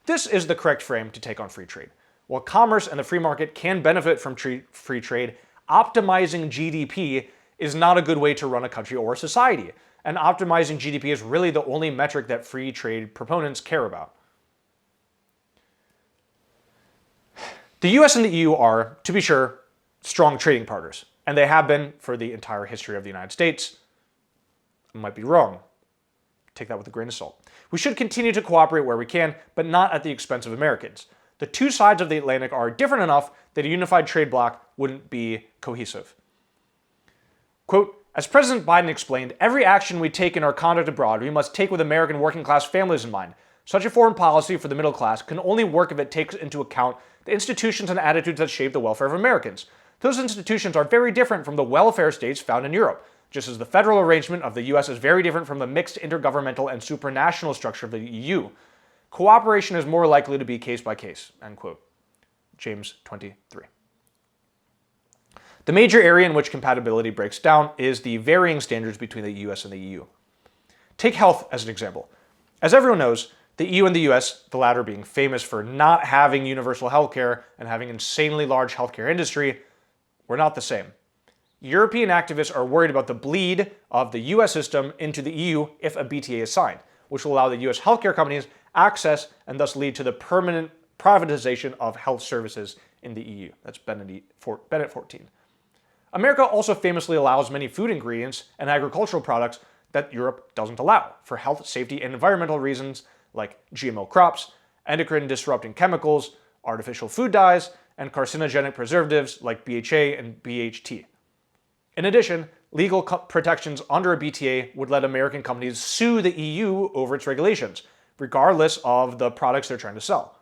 This is the correct frame to take on free trade. While commerce and the free market can benefit from free trade, optimizing GDP is not a good way to run a country or a society. And optimizing GDP is really the only metric that free trade proponents care about. The US and the EU are, to be sure, strong trading partners, and they have been for the entire history of the United States. I might be wrong. Take that with a grain of salt. We should continue to cooperate where we can, but not at the expense of Americans. The two sides of the Atlantic are different enough that a unified trade bloc wouldn't be cohesive. Quote, "As President Biden explained, every action we take in our conduct abroad, we must take with American working class families in mind. Such a foreign policy for the middle class can only work if it takes into account the institutions and attitudes that shape the welfare of Americans. Those institutions are very different from the welfare states found in Europe, just as the federal arrangement of the US is very different from the mixed intergovernmental and supranational structure of the EU. Cooperation is more likely to be case by case," end quote. James 23. The major area in which compatibility breaks down is the varying standards between the US and the EU. Take health as an example. As everyone knows, the EU and the US, the latter being famous for not having universal healthcare and having insanely large healthcare industry, were not the same. European activists are worried about the bleed of the US system into the EU if a BTA is signed, which will allow the US healthcare companies access and thus lead to the permanent privatization of health services in the EU. That's Bennett 14. America also famously allows many food ingredients and agricultural products that Europe doesn't allow for health, safety, and environmental reasons like GMO crops, endocrine disrupting chemicals, artificial food dyes, and carcinogenic preservatives like BHA and BHT. In addition, legal protections under a BTA would let American companies sue the EU over its regulations, regardless of the products they're trying to sell.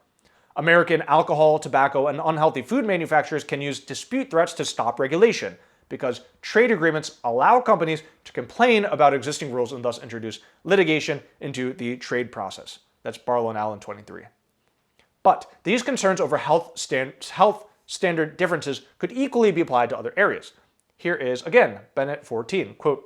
American alcohol, tobacco, and unhealthy food manufacturers can use dispute threats to stop regulation, because trade agreements allow companies to complain about existing rules and thus introduce litigation into the trade process. That's Barlow and Allen 23. But these concerns over health standard differences could equally be applied to other areas. Here is, again, Bennett 14, quote,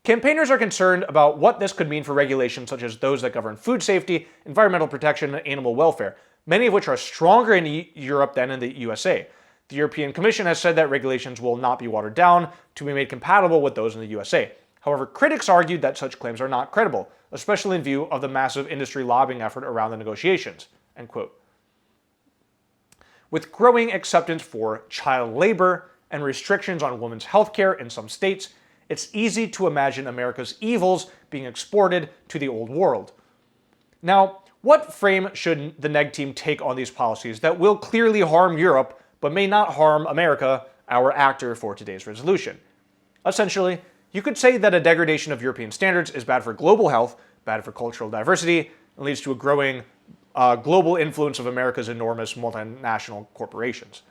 campaigners are concerned about what this could mean for regulations such as those that govern food safety, environmental protection, and animal welfare, many of which are stronger in Europe than in the USA. The European Commission has said that regulations will not be watered down to be made compatible with those in the USA. However, critics argued that such claims are not credible, especially in view of the massive industry lobbying effort around the negotiations, end quote. With growing acceptance for child labor and restrictions on women's health care in some states, it's easy to imagine America's evils being exported to the old world. Now, what frame should the neg team take on these policies that will clearly harm Europe but may not harm America, our actor for today's resolution? Essentially, you could say that a degradation of European standards is bad for global health, bad for cultural diversity, and leads to a growing global influence of America's enormous multinational corporations.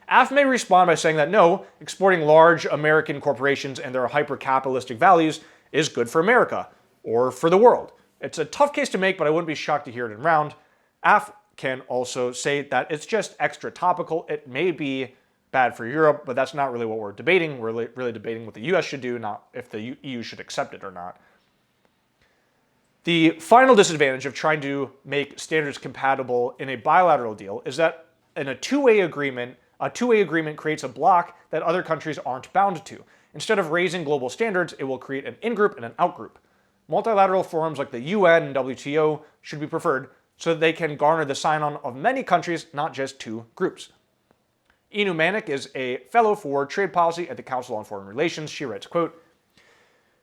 AF may respond by saying that no, exporting large American corporations and their hyper-capitalistic values is good for America, or for the world. It's a tough case to make, but I wouldn't be shocked to hear it in round. AF can also say that it's just extra topical. It may be bad for Europe, but that's not really what we're debating. We're really debating what the US should do, not if the EU should accept it or not. The final disadvantage of trying to make standards compatible in a bilateral deal is that in a two-way agreement creates a block that other countries aren't bound to. Instead of raising global standards, it will create an in-group and an out-group. Multilateral forums like the UN and WTO should be preferred so that they can garner the sign-on of many countries, not just two groups. Inu Manik is a fellow for trade policy at the Council on Foreign Relations. She writes, quote,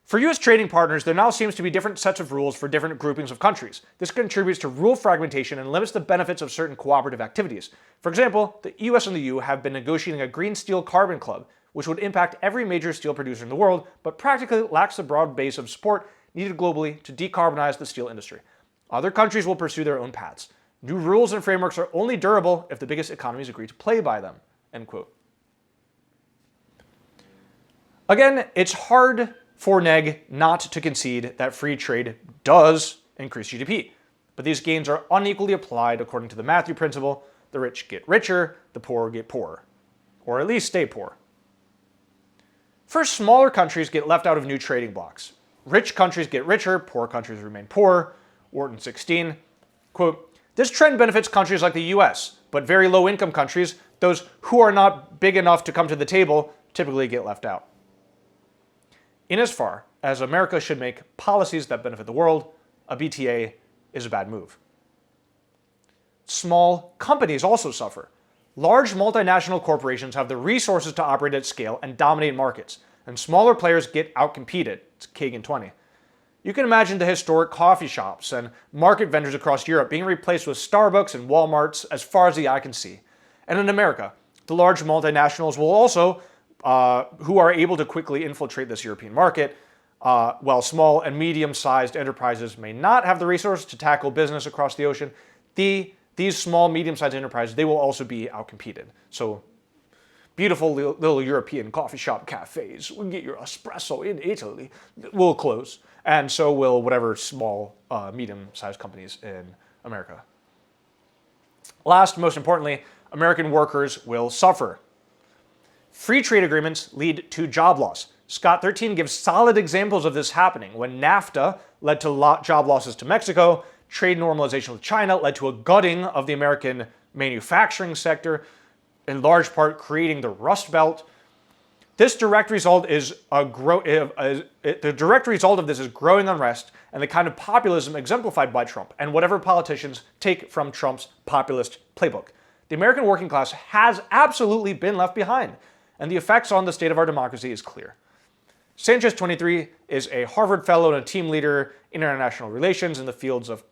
for U.S. trading partners, there now seems to be different sets of rules for different groupings of countries. This contributes to rule fragmentation and limits the benefits of certain cooperative activities. For example, the U.S. and the EU have been negotiating a Green Steel Carbon Club, which would impact every major steel producer in the world, but practically lacks the broad base of support needed globally to decarbonize the steel industry. Other countries will pursue their own paths. New rules and frameworks are only durable if the biggest economies agree to play by them, end quote. Again, it's hard for neg not to concede that free trade does increase GDP, but these gains are unequally applied according to the Matthew principle. The rich get richer, the poor get poorer, or at least stay poor. First, smaller countries get left out of new trading blocks. Rich countries get richer, poor countries remain poor. Wharton 16, quote, this trend benefits countries like the US, but very low-income countries, those who are not big enough to come to the table, typically get left out. In as far as America should make policies that benefit the world, a BTA is a bad move. Small companies also suffer. Large multinational corporations have the resources to operate at scale and dominate markets, and smaller players get outcompeted. It's Kagan 20. You can imagine the historic coffee shops and market vendors across Europe being replaced with Starbucks and Walmarts as far as the eye can see. And in America, the large multinationals will also who are able to quickly infiltrate this European market, while small and medium-sized enterprises may not have the resources to tackle business across the ocean. These small, medium-sized enterprises, they will also be outcompeted. So beautiful little European coffee shop cafes, we can get your espresso in Italy, will close. And so will whatever small, medium-sized companies in America. Last, most importantly, American workers will suffer. Free trade agreements lead to job loss. Scott 13 gives solid examples of this happening. When NAFTA led to job losses to Mexico, trade normalization with China led to a gutting of the American manufacturing sector, in large part creating the Rust Belt. This direct result is the direct result of this is growing unrest and the kind of populism exemplified by Trump and whatever politicians take from Trump's populist playbook. The American working class has absolutely been left behind, and the effects on the state of our democracy is clear. Sanchez 23 is a Harvard fellow and a team leader in international relations in the fields of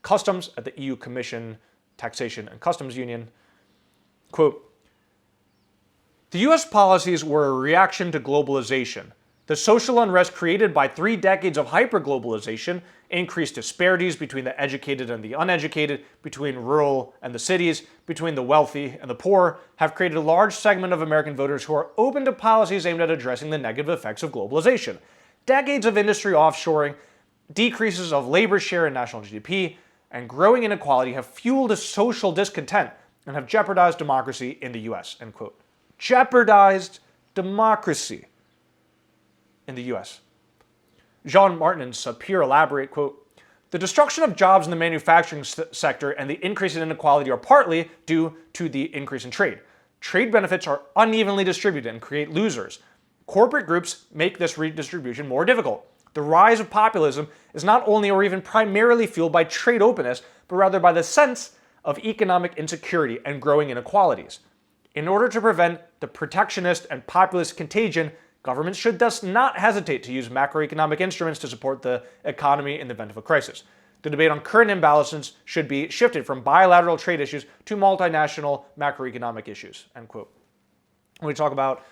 customs at the EU Commission, Taxation and Customs Union. Quote, the US policies were a reaction to globalization. The social unrest created by 3 decades of hyperglobalization, increased disparities between the educated and the uneducated, between rural and the cities, between the wealthy and the poor, have created a large segment of American voters who are open to policies aimed at addressing the negative effects of globalization. decades of industry offshoring, decreases of labor share in national GDP, and growing inequality have fueled a social discontent and have jeopardized democracy in the US, end quote. Jeopardized democracy in the US. Jean Martin and Sapir elaborate, quote, the destruction of jobs in the manufacturing sector and the increase in inequality are partly due to the increase in trade. Trade benefits are unevenly distributed and create losers. Corporate groups make this redistribution more difficult. The rise of populism is not only or even primarily fueled by trade openness, but rather by the sense of economic insecurity and growing inequalities. In order to prevent the protectionist and populist contagion, governments should thus not hesitate to use macroeconomic instruments to support the economy in the event of a crisis. The debate on current imbalances should be shifted from bilateral trade issues to multinational macroeconomic issues, end quote. When we talk about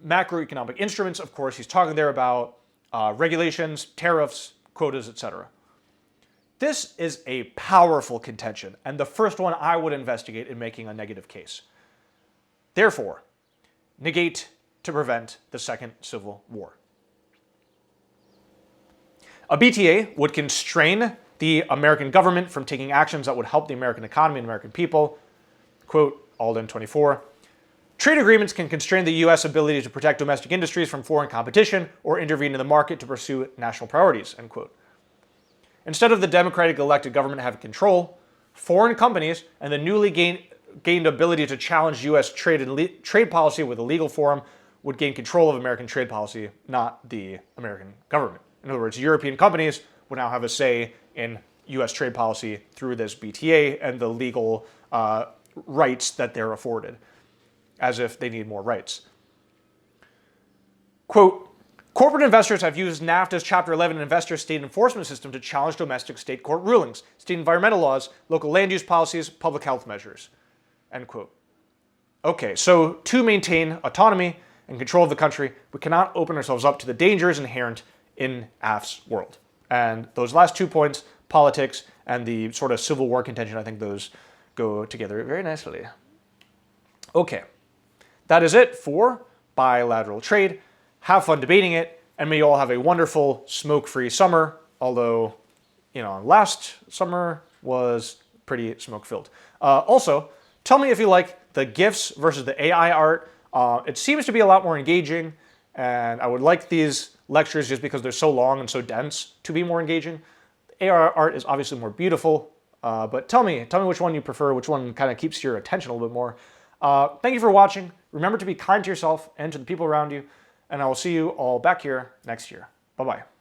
macroeconomic instruments, of course, he's talking there about regulations, tariffs, quotas, etc. This is a powerful contention, and the first one I would investigate in making a negative case. Therefore, negate to prevent the Second Civil War. A BTA would constrain the American government from taking actions that would help the American economy and American people. Quote, Alden 24. Trade agreements can constrain the U.S. ability to protect domestic industries from foreign competition or intervene in the market to pursue national priorities, end quote. Instead of the democratic elected government having control, foreign companies and the newly gained ability to challenge U.S. trade policy with a legal forum would gain control of American trade policy, not the American government. In other words, European companies would now have a say in U.S. trade policy through this BTA and the legal rights that they're afforded, as if they need more rights. Quote, corporate investors have used NAFTA's Chapter 11 investor state enforcement system to challenge domestic state court rulings, state environmental laws, local land use policies, public health measures, end quote. Okay, so to maintain autonomy and control of the country, we cannot open ourselves up to the dangers inherent in AF's world. And those last 2 points, politics and the sort of Civil War contention, I think those go together very nicely. Okay, that is it for bilateral trade. Have fun debating it, and may you all have a wonderful smoke-free summer, although, last summer was pretty smoke-filled. Also, tell me if you like the GIFs versus the AI art. It seems to be a lot more engaging, and I would like these lectures just because they're so long and so dense to be more engaging. AI art is obviously more beautiful, but tell me which one you prefer, which one kind of keeps your attention a little bit more. Thank you for watching. Remember to be kind to yourself and to the people around you, and I will see you all back here next year. Bye-bye.